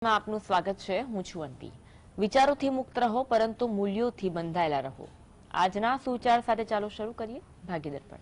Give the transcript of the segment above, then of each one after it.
આપનું સ્વાગત છે। હું છું અંતી। વિચારોથી મુક્ત રહો પરંતુ મૂલ્યોથી બંધાયેલા રહો। આજના સુવિચાર સાથે ચાલો શરૂ કરીએ ભાગ્ય દર્પણ।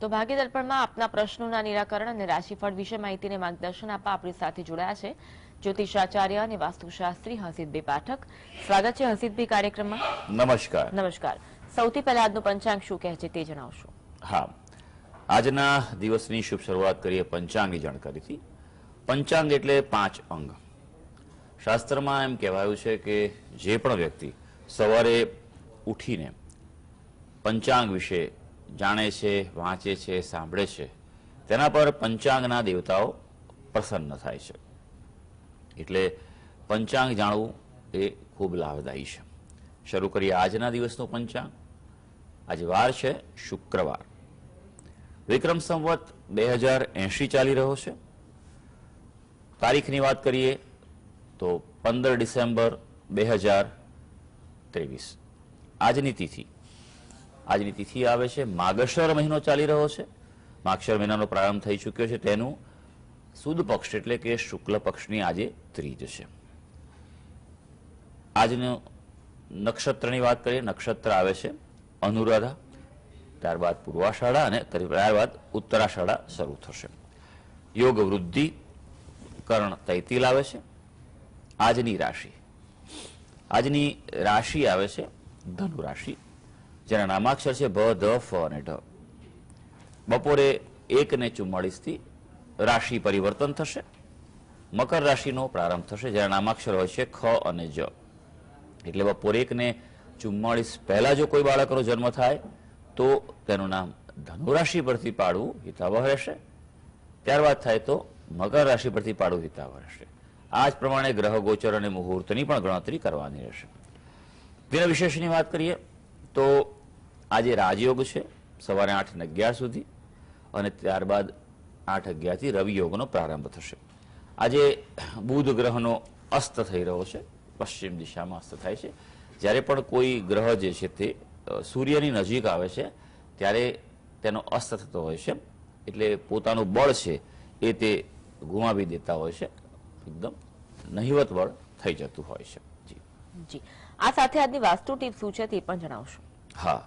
તો ભાગ્ય દર્પણમાં આપના પ્રશ્નોના નિરાકરણ અને રાશિફળ વિશે માહિતી અને માર્ગદર્શન આપવા આપણી સાથે જોડાયા છે જ્યોતિષાચાર્ય અને વાસ્તુશાસ્ત્રી હસીબભાઈ પાઠક। સ્વાગત છે હસીબભાઈ કાર્યક્રમમાં। નમસ્કાર। નમસ્કાર। સૌથી પહેલા આજનું પંચાંગ શું કહે છે તે જણાવશો। હા, આજના દિવસની શુભ શરૂઆત કરીએ પંચાંગની જાણકારીથી। પંચાંગ એટલે 5 અંગ। શાસ્ત્રમાં એમ કહેવાયું છે કે જે પણ વ્યક્તિ સવારે ઉઠીને પંચાંગ વિશે જાણે છે, વાંચે છે, સાંભળે છે, તેના પર પંચાંગના દેવતાઓ પ્રસન્ન થાય છે। એટલે પંચાંગ જાણવું એ ખૂબ લાભદાયી છે। શરૂ કરીએ આજના દિવસનું પંચાંગ। આજે વાર છે શુક્રવાર। વિક્રમ સંવત 2080 ચાલી રહ્યો છે। તારીખની વાત કરીએ તો 15 ડિસેમ્બર 2023। આજની તિથિ આવે છે માગશર મહિનો ચાલી રહ્યો છે। માગશર મહિનાનો પ્રારંભ થઈ ચૂક્યો છે। તેનું સુદ પક્ષ એટલે કે શુક્લ પક્ષની આજે ત્રીજ છે। આજનું નક્ષત્રની વાત કરીએ, નક્ષત્ર આવે છે અનુરાધા, ત્યારબાદ પૂર્વાષાઢા અને ત્યારબાદ ઉત્તરાષાઢા શરૂ થશે। યોગ વૃદ્ધિ કર્ણ તૈતિલ આવે છે। આજની રાશિ આવે છે ધનુ રાશિ, જેના નામાક્ષર છે ભ, ધ, ફ અને ઢ। બપોરે 1:44 રાશિ પરિવર્તન થશે। મકર રાશિનો પ્રારંભ થશે, જેના નામાક્ષર હોય છે ખ અને જ। એટલે બપોરે 1:44 પહેલા જો કોઈ બાળકનો જન્મ થાય તો તેનું નામ ધનુ રાશિ પરથી પાડવું હિતાવહ રહેશે। ત્યારબાદ થાય તો મકર રાશિ પરથી પાડવું હિતાવહ રહેશે। આ જ પ્રમાણે ગ્રહ ગોચર અને મુહૂર્તની પણ ગણતરી કરવાની રહેશે। દિન વિશેષની વાત કરીએ તો આજે રાજયોગ છે સવારે 8:11 સુધી અને ત્યારબાદ 8:11 થી રવિ યોગનો પ્રારંભ થશે। આજે બુધ ગ્રહનો અસ્ત થઈ રહ્યો છે, પશ્ચિમ દિશામાં અસ્ત થાય છે। જ્યારે પણ કોઈ ગ્રહ જે છે તે સૂર્યની નજીક આવે છે ત્યારે તેનો અસ્ત થતો હોય છે, એટલે પોતાનું બળ છે એ તે ગુમાવી દેતા હોય છે, એકદમ નહિવત બળ થઈ જતું હોય છે। જી, આ સાથે આજની વાસ્તુ ટીપ શું છે તે પણ જણાવશો। હા,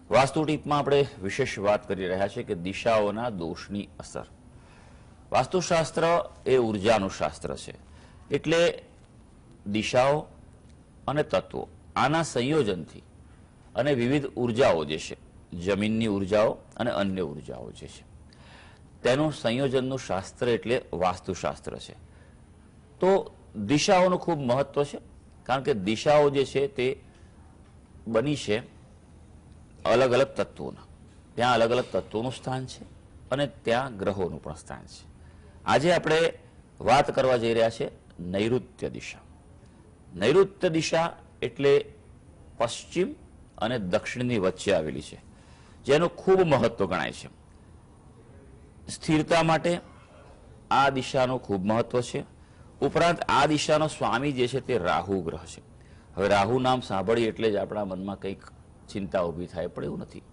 વાસ્તુ ટીપમાં આપણે વિશેષ વાત કરી રહ્યા છીએ કે દિશાઓના દોષની અસર। વાસ્તુશાસ્ત્ર એ ઉર્જાનું શાસ્ત્ર છે, એટલે દિશાઓ અને તત્વો આના સંયોજનથી અને વિવિધ ઉર્જાઓ જે છે, જમીનની ઉર્જાઓ અને અન્ય ઉર્જાઓ જે છે, તેનું સંયોજનનું શાસ્ત્ર એટલે વાસ્તુશાસ્ત્ર છે। તો દિશાઓનું ખૂબ મહત્વ છે, કારણ કે દિશાઓ જે છે તે બની છે અલગ અલગ તત્વોના। ત્યાં અલગ અલગ તત્વોનું સ્થાન છે અને ત્યાં ગ્રહોનું પણ સ્થાન છે। આજે આપણે વાત કરવા જઈ રહ્યા છે નૈઋત્ય દિશા। નૈઋત્ય દિશા એટલે પશ્ચિમ અને દક્ષિણની વચ્ચે આવેલી છે, જેનું ખૂબ મહત્વ ગણાય છે। સ્થિરતા માટે આ દિશાનું ખૂબ મહત્વ છે। ઉપરાંત આ દિશાનો સ્વામી જે છે તે રાહુ ગ્રહ છે। હવે રાહુ નામ સાંભળીએ એટલે જ આપણા મનમાં કંઈક ચિંતા ઊભી થાય, પણ એવું નથી।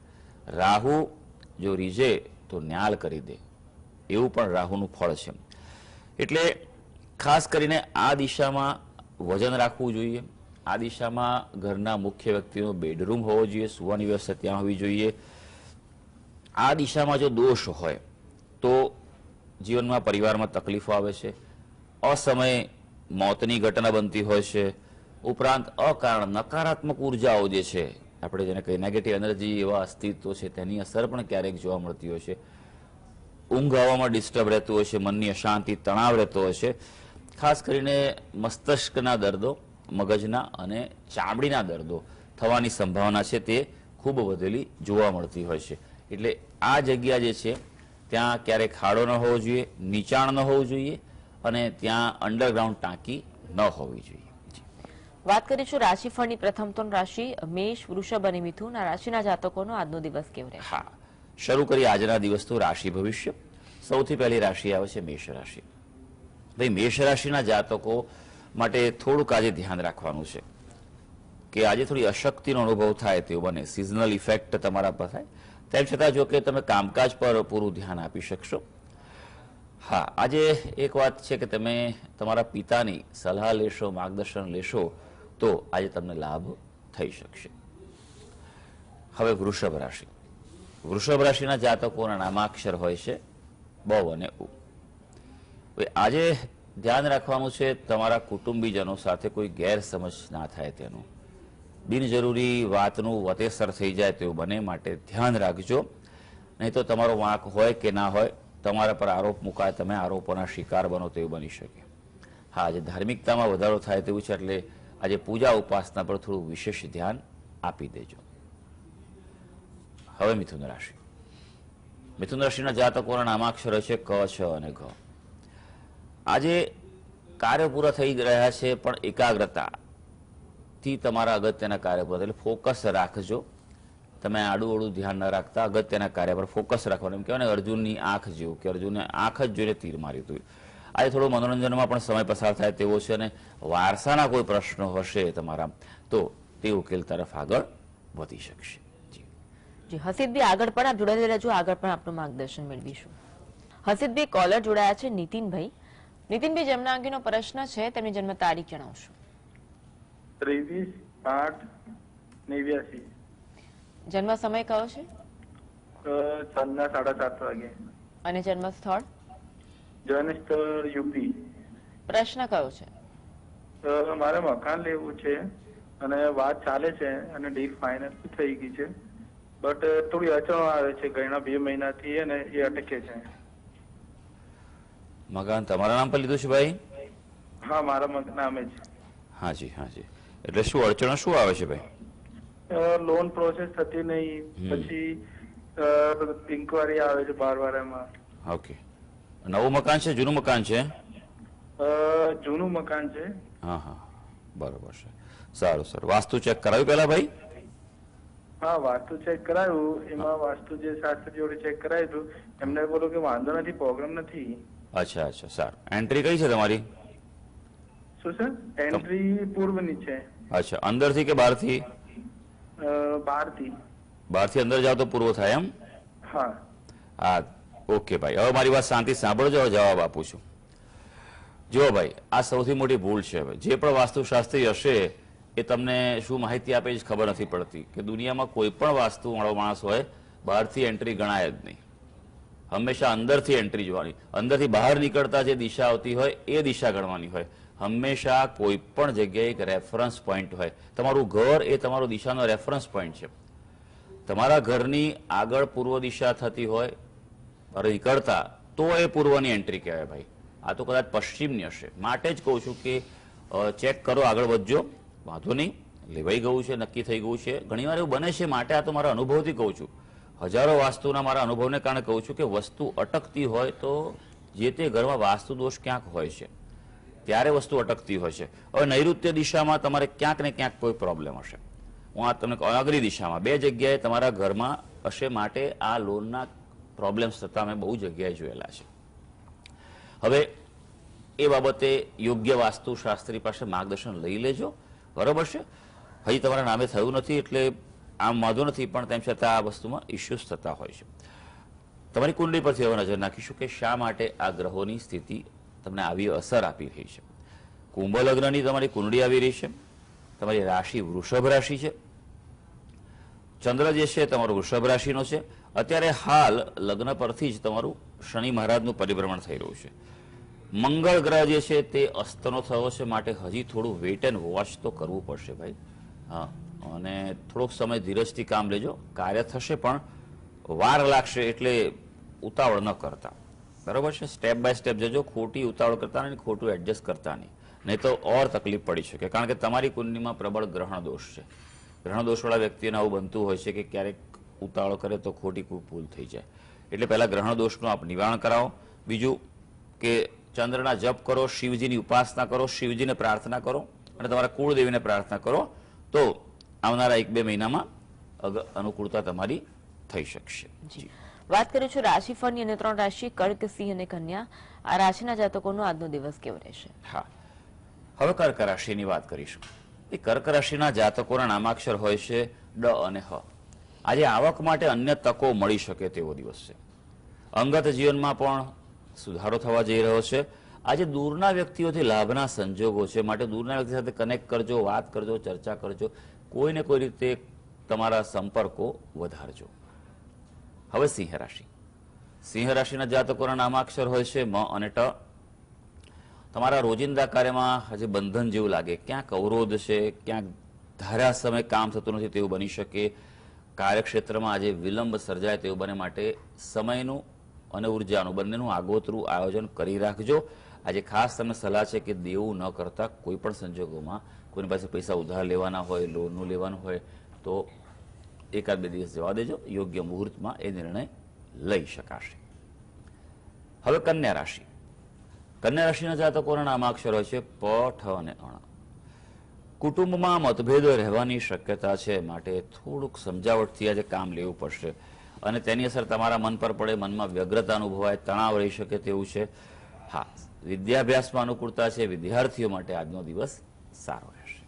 રાહુ જો રીઝે તો ન્યાલ કરી દે, એવું પણ રાહુનું ફળ છે। એટલે ખાસ કરીને આ દિશામાં વજન રાખવું જોઈએ। આ દિશામાં ઘરના મુખ્ય વ્યક્તિનો બેડરૂમ હોવો જોઈએ, સુવાની વ્યવસ્થા ત્યાં હોવી જોઈએ। આ દિશામાં જો દોષ હોય તો જીવનમાં પરિવારમાં તકલીફો આવે છે, અસમયે મોતની ઘટના બનતી હોય છે। ઉપરાંત અકારણ નકારાત્મક ઉર્જાઓ જે છે, આપણે જેને કહીએ નેગેટિવ એનર્જી, એવા અસ્તિત્વ છે, તેની અસર પણ ક્યારેક જોવા મળતી હોય છે। ઊંઘ આવવામાં ડિસ્ટર્બ રહેતું હોય છે, મનની અશાંતિ, તણાવ રહેતો હોય છે। ખાસ કરીને મસ્તિષ્કના દર્દો, મગજના અને ચામડીના દર્દો થવાની સંભાવના છે તે ખૂબ વધેલી જોવા મળતી હોય છે। એટલે આ જગ્યા જે છે ત્યાં ક્યારેક ખાડો ન હોવો જોઈએ, નીચાણ ન હોવું જોઈએ અને ત્યાં અંડરગ્રાઉન્ડ ટાંકી ન હોવી જોઈએ। વાત કરીશું રાશિફળની। પ્રથમ ત્રણ રાશિ મેષ, વૃષભ અને મિથુન, આ રાશિના જાતકોનો આજનો દિવસ કેવો રહેશે? હા, શરૂ કરીએ આજના દિવસનું રાશિ ભવિષ્ય। સૌથી પહેલી રાશિ આવે છે મેષ રાશિ. ભાઈ મેષ રાશિના જાતકો માટે થોડુંક આજે ધ્યાન રાખવાનું છે કે આજે થોડી અશક્તિનો અનુભવ થાય તેવું બને. સિઝનલ ઇફેક્ટ તમારા પર થાય. તેમ છતાં જો કે તમે કામકાજ પર પૂરું ધ્યાન આપી શકશો. હા, આજે એક વાત છે કે તમે તમારા પિતાની સલાહ લેશો, માર્ગદર્શન લેશો તો આજે તમને લાભ થઈ શકશે. હવે વૃષભ રાશિ. વૃષભ રાશિના જાતકોના નામાક્ષર હોય છે બ અને ઉ. આજે ધ્યાન રાખવાનું છે તમારા કુટુંબીજનો સાથે કોઈ ગેરસમજ ના થાય તેનું. બિનજરૂરી વાતનું વતેસર થઈ જાય તેવું બને, માટે ધ્યાન રાખજો. નહીં તો તમારો વાંક હોય કે ના હોય, તમારા પર આરોપ મુકાય, તમે આરોપોના શિકાર બનો તેવું બની શકે. હા, આજે ધાર્મિકતામાં વધારો થાય તેવું છે, એટલે આજે પૂજા ઉપાસના પર થોડું વિશેષ ધ્યાન આપી દેજો. હવે મિથુન રાશિ. મિથુન રાશિના જાતકોના નામાક્ષર છે ક, છ અને ઘ. આજે કાર્ય પૂરા થઈ રહ્યા છે, પણ એકાગ્રતાથી તમારા અગત્યના કાર્ય પૂરા, એટલે ફોકસ રાખજો. તમે આડું અડું ધ્યાન ન રાખતા અગત્યના કાર્ય પર ફોકસ રાખવાનું. એમ કહેવાય ને અર્જુનની આંખ જેવું, કે અર્જુને આંખ જ જોઈને તીર માર્યું હતું. આજે થોડો મનોરંજનમાં પણ સમય પસાર થાય તેવો છે, અને વારસાના કોઈ પ્રશ્નો હશે તમારા તો તે ઉકેલ તરફ આગળ વધી શકશે. જી હસીદભાઈ, આગળ પણ આપ જોડાયેલા રહેજો, આગળ પણ આપનું માર્ગદર્શન મેળવીશું. હસીદભાઈ કોલર જોડાયા છે નીતિનભાઈ. નીતિનભાઈ, જેમના અંગેનો પ્રશ્ન છે તેમની જન્મ તારીખ જણાવશો. 23/8/89. જન્મ સમય કયો છે? સાંજના 7:30 વાગે. અને જન્મ સ્થળ? જનસ્થળ યુપી. પ્રશ્ન કયો છે? મારે મકાન લેવું છે અને વાત ચાલે છે અને ડીલ ફાઇનલ થઈ ગઈ છે, બટ થોડી અડચણો આવે છે. ઘણા 2 મહિનાથી અને એ અટકે છે. મકાન તમારા નામ પર લીધું છે ભાઈ? હા, મારા નામે જ. હાજી હાજી. એટલે શું અડચણો શું આવે છે ભાઈ? લોન પ્રોસેસ થતી નહીં, પછી ઇન્કવાયરી આવે છે બારવારામાં. ઓકે. નવું મકાન છે, જૂનું મકાન છે? જૂનું મકાન છે. હા હા, બરોબર છે. સારું સર. વાસ્તુ ચેક કરાવ્યું પેલા ભાઈ? હા, વાસ્તુ ચેક કરાયું. એમાં વાસ્તુ જે શાસ્ત્રી જોડે ચેક કરાયું હતું, એમને બોલું કે વાંધો નથી, પ્રોબ્લેમ નથી. અચ્છા અચ્છા, સારું. એન્ટ્રી કઈ છે તમારી? શું સર? એન્ટ્રી પૂર્વની છે. અચ્છા, અંદરથી કે બહારથી? બહારથી. બહારથી અંદર જાવ તો પૂર્વ થાય એમ? હા હા, ઓકે ભાઈ. હવે મારી વાત શાંતિ સાંભળજો, જવાબ આપું છું. જો ભાઈ, આ સૌથી મોટી ભૂલ છે. જે પણ વાસ્તુશાસ્ત્રી હશે એ તમને શું માહિતી આપે જ ખબર નથી પડતી કે દુનિયામાં કોઈ પણ વાસ્તુ વાળો માણસ હોય બહારથી એન્ટ્રી ગણાય જ નહીં. હંમેશા અંદરથી એન્ટ્રી જોવાની. અંદરથી બહાર નીકળતા જે દિશા આવતી હોય એ દિશા ગણવાની હોય. હંમેશા કોઈ પણ જગ્યાએ એક રેફરન્સ પોઈન્ટ હોય. તમારું ઘર એ તમારો દિશાનો રેફરન્સ પોઈન્ટ છે. તમારા ઘરની આગળ પૂર્વ દિશા થતી હોય નીકળતા તો એ પૂર્વની એન્ટ્રી કહેવાય ભાઈ. આ તો કદાચ પશ્ચિમની હશે. માટે જ કહું છું કે ચેક કરો, આગળ વધજો. વાંધો નહીં, લેવાઈ ગયું છે, નક્કી થઈ ગયું છે. ઘણીવાર એવું બને છે, માટે આ તો મારા અનુભવથી કહું છું. હજારો વાસ્તુના મારા અનુભવને કારણે કહું છું કે વસ્તુ અટકતી હોય તો જે તે ઘરમાં વાસ્તુ દોષ ક્યાંક હોય છે, ત્યારે વસ્તુ અટકતી હોય છે. હવે નૈઋત્ય દિશામાં તમારે ક્યાંક ને ક્યાંક કોઈ પ્રોબ્લેમ હશે. હું આ તમને અગ્નિ દિશામાં 2 જગ્યાએ તમારા ઘરમાં હશે, માટે આ લોનના પ્રોબ્લેમ્સ થતા મેં બહુ જગ્યાએ જોયેલા છે. હવે એ બાબતે યોગ્ય વાસ્તુશાસ્ત્રી પાસે માર્ગદર્શન લઈ લેજો, બરોબર છે? હજી તમારા નામે થયું નથી એટલે આમ વાંધો નથી, પણ તેમ છતાં આ વસ્તુમાં ઇસ્યુઝ થતા હોય છે. તમારી કુંડળી પરથી હવે નજર નાખીશું કે શા માટે આ ગ્રહોની સ્થિતિ તમને આવી અસર આપી રહી છે. કુંભ લગ્નની તમારી કુંડળી આવી રહી છે. તમારી રાશિ વૃષભ રાશિ છે. ચંદ્ર જે છે તમારો વૃષભ રાશિનો છે. અત્યારે હાલ લગ્ન પરથી જ તમારું શનિ મહારાજનું પરિભ્રમણ થઈ રહ્યું છે. મંગળ ગ્રહ જે છે તે અસ્તનો થયો છે, માટે હજી થોડું વેઇટ એન્ડ વોચ તો કરવું પડશે ભાઈ. હા, અને થોડોક સમય ધીરજથી કામ લેજો. કાર્ય થશે પણ વાર લાગશે, એટલે ઉતાવળ ન કરતા, બરોબર છે? સ્ટેપ બાય સ્ટેપ જજો. ખોટી ઉતાવળ કરતા નહીં, ખોટું એડજસ્ટ કરતા નહીં તો ઓર તકલીફ પડી શકે. કારણ કે તમારી કુંડલીમાં પ્રબળ ગ્રહણ દોષ છે. ગ્રહણ દોષવાળા વ્યક્તિને આવું બનતું હોય છે કે ક્યારેક ઉતાવળ કરે તો ખોટી ભૂલ થઈ જાય. એટલે પહેલા ગ્રહણ દોષનું આપ નિવારણ કરાવો. બીજું કે ચંદ્રના જપ કરો, શિવજીની ઉપાસના કરો, શિવજીને પ્રાર્થના કરો અને તમારા કુળદેવીને પ્રાર્થના કરો, તો આવનારા 1-2 મહિનામાં અનુકૂળતા તમારી થઈ શકશે. વાત કરીએ છીએ રાશિફળની અને 3 રાશિ કર્ક, સિંહ અને કન્યા. આ રાશિના જાતકોનો આજનો દિવસ કેવો રહેશે? હા, હવે કર્ક રાશિની વાત કરીશું. એ કર્ક રાશિના જાતકોના નામાક્ષર હોય છે ડ અને હ. આજે આવક માટે અન્ય તકો મળી શકે તેવો દિવસ છે. અંગત જીવનમાં પણ સુધારો થવા જઈ રહ્યો છે. આજે દૂરના વ્યક્તિઓથી લાભના સંજોગો છે, માટે દૂરના વ્યક્તિ સાથે કનેક્ટ કરજો, વાત કરજો, ચર્ચા કરજો, કોઈને કોઈ રીતે તમારા સંપર્કો વધારજો. હવે સિંહ રાશિ. સિંહ રાશિના જાતકોના નામાક્ષર હોય છે મ અને ટ. તમારા રોજિંદા કાર્યમાં આજે બંધન જેવું લાગે, ક્યાંક અવરોધ છે, ક્યાંક ધાર્યા સમય કામ થતું નથી તેવું બની શકે. કાર્યક્ષેત્રમાં આજે વિલંબ સર્જાય તેવું બને, માટે સમયનું અને ઉર્જાનું બંનેનું આગોતરું આયોજન કરી રાખજો. આજે ખાસ તમને સલાહ છે કે દેવું ન કરતા કોઈ પણ સંજોગોમાં કોઈની પાસે પૈસા ઉધાર લેવાના હોય, લોનનું લેવાનું હોય તો એકાદ બે દિવસ જવા દેજો, યોગ્ય મુહૂર્તમાં એ નિર્ણય લઈ શકાશે. હવે કન્યા રાશિ. કન્યા રાશિના જાતકોના નામાક્ષર હોય છે પ, ઠ અને અણ. કુટુંબમાં મતભેદો રહેવાની શક્યતા છે, માટે થોડુંક સમજાવટથી આજે કામ લેવું પડશે અને તેની અસર તમારા મન પર પડે, મનમાં વ્યગ્રતા અનુભવાય, તણાવ રહી શકે તેવું છે. હા, વિદ્યાભ્યાસમાં અનુકૂળતા છે, વિદ્યાર્થીઓ માટે આજનો દિવસ સારો રહેશે.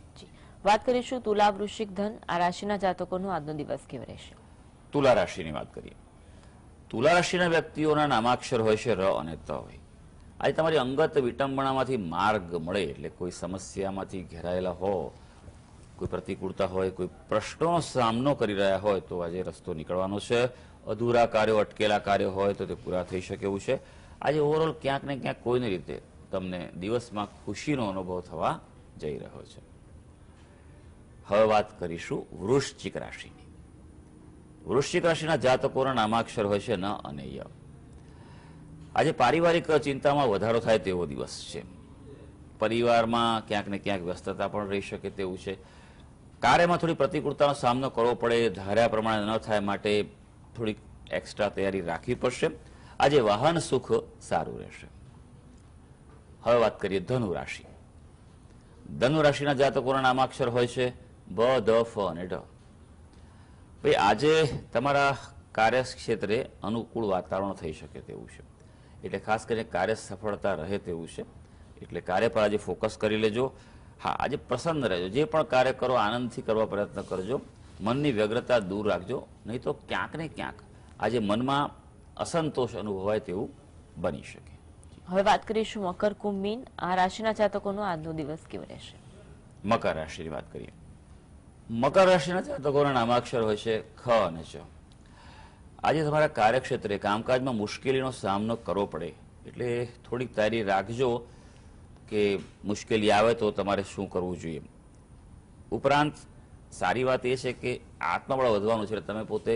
વાત કરીશું તુલા, વૃશ્ચિક, ધન. આ રાશિના જાતકોનો આજનો દિવસ કેવો રહેશે? તુલા રાશિની વાત કરીએ. તુલા રાશિના વ્યક્તિઓના નામાક્ષર હોય છે ર અને ત હોય. આજે તમારી અંગત વિટંબણામાંથી માર્ગ મળે, એટલે કોઈ સમસ્યામાંથી ઘેરાયેલા હો, કોઈ પ્રતિકૂળતા હોય, કોઈ પ્રશ્નોનો સામનો કરી રહ્યા હોય તો આજે રસ્તો નીકળવાનો છે. અધૂરા કાર્યો, અટકેલા કાર્યો હોય તો તે પૂરા થઈ શકે એવું છે. આજે ઓવરઓલ ક્યાંક ને ક્યાંક કોઈને રીતે તમને દિવસમાં ખુશીનો અનુભવ થવા જઈ રહ્યો છે. હવે વાત કરીશું વૃશ્ચિક રાશિની. વૃશ્ચિક રાશિના જાતકોના નામાક્ષર હોય છે ન અને ય. આજે પારિવારિક ચિંતામાં વધારો થાય તેવો દિવસ છે. પરિવારમાં ક્યાંક ને ક્યાંક વ્યસ્તતા પણ રહી શકે તેવું છે. કાર્યમાં થોડી પ્રતિકૂળતાનો સામનો કરવો પડે, ધાર્યા પ્રમાણે ન થાય માટે થોડીક એક્સ્ટ્રા તૈયારી રાખવી પડશે. આજે વાહન સુખ સારું રહેશે. હવે વાત કરીએ ધનુ રાશિ. ધનુ રાશિના જાતકોના નામાક્ષર હોય છે બ, દ, ફ અને ઢ. ભાઈ આજે તમારા કાર્યક્ષેત્રે અનુકૂળ વાતાવરણ થઈ શકે તેવું છે, એટલે ખાસ કરીને કાર્ય સફળતા રહે તેવું છે, એટલે કાર્ય પર આજે ફોકસ કરી લેજો. હા, આજે પ્રસન્ન રહેજો, જે પણ કાર્ય કરો આનંદથી કરવા પ્રયત્ન કરજો, મનની વ્યગ્રતા દૂર રાખજો, નહીં તો ક્યાંક ને ક્યાંક આજે મનમાં અસંતોષ અનુભવાય તેવું બની શકે. હવે વાત કરીશું મકર, કુંભ, મીન. આ રાશિના જાતકોનો આજનો દિવસ કેવો રહેશે? મકર રાશિની વાત કરીએ. મકર રાશિના જાતકોના નામાક્ષર હોય છે ખ અને ચ. આજે તમારા કાર્યક્ષેત્રે કામકાજમાં મુશ્કેલીનો સામનો કરવો પડે, એટલે થોડીક તૈયારી રાખજો કે મુશ્કેલી આવે તો તમારે શું કરવું જોઈએ. ઉપરાંત સારી વાત એ છે કે આત્મબળ વધવાનું છે, તમે પોતે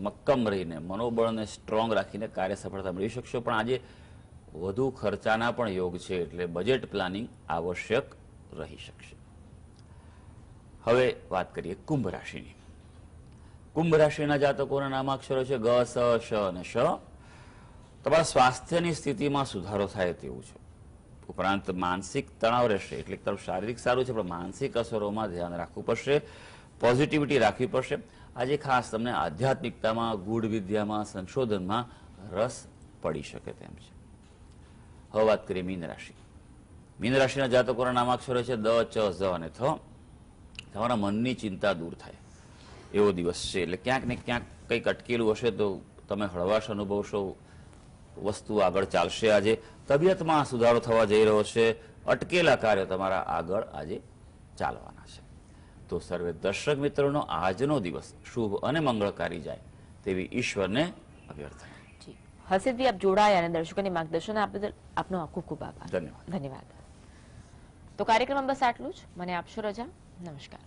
મક્કમ રહીને મનોબળને સ્ટ્રોંગ રાખીને કાર્ય સફળતા મેળવી શકશો. પણ આજે વધુ ખર્ચાના પણ યોગ છે, એટલે બજેટ પ્લાનિંગ આવશ્યક રહી શકશે. હવે વાત કરીએ કુંભ રાશિની. કુંભ રાશિના જાતકોના નામાક્ષરો છે ગ, સ, શ અને શ. તમારા સ્વાસ્થ્યની સ્થિતિમાં સુધારો થાય તેવું છે. ઉપરાંત માનસિક તણાવ રહેશે, એટલે તરફ શારીરિક સારું છે પણ માનસિક અસરોમાં ધ્યાન રાખવું પડશે, પોઝિટિવિટી રાખવી પડશે. આજે ખાસ તમને આધ્યાત્મિકતામાં, ગૂઢ વિદ્યામાં, સંશોધનમાં રસ પડી શકે તેમ છે. હવે વાત કરીએ મીન રાશિ. મીન રાશિના જાતકોના નામાક્ષરો છે દ, ચ, ઝ અને થ. તમારા મનની ચિંતા દૂર થાય એવો દિવસ છે, એટલે ક્યાંક ને ક્યાંક કંઈક અટકેલું હશે તો તમે હળવાશ અનુભવશો, વસ્તુ આગળ ચાલશે. આજે તબિયતમાં સુધારો થવા જઈ રહ્યો છે, અટકેલા કાર્યો તમારા આગળ આજે ચાલવાના છે. તો સર્વે દર્શક મિત્રોનો આજનો દિવસ શુભ અને મંગળકારી જાય તેવી ઈશ્વરને અભ્યર્થના. હર્ષિતભાઈ, આપ જોડાયા અને દર્શકોને માર્ગદર્શન આપવા બદલ આપનો ખૂબ ખૂબ આભાર. ધન્યવાદ. ધન્યવાદ. તો કાર્યક્રમમાં બસ આટલું જ. મને આપશો રજા. નમસ્કાર.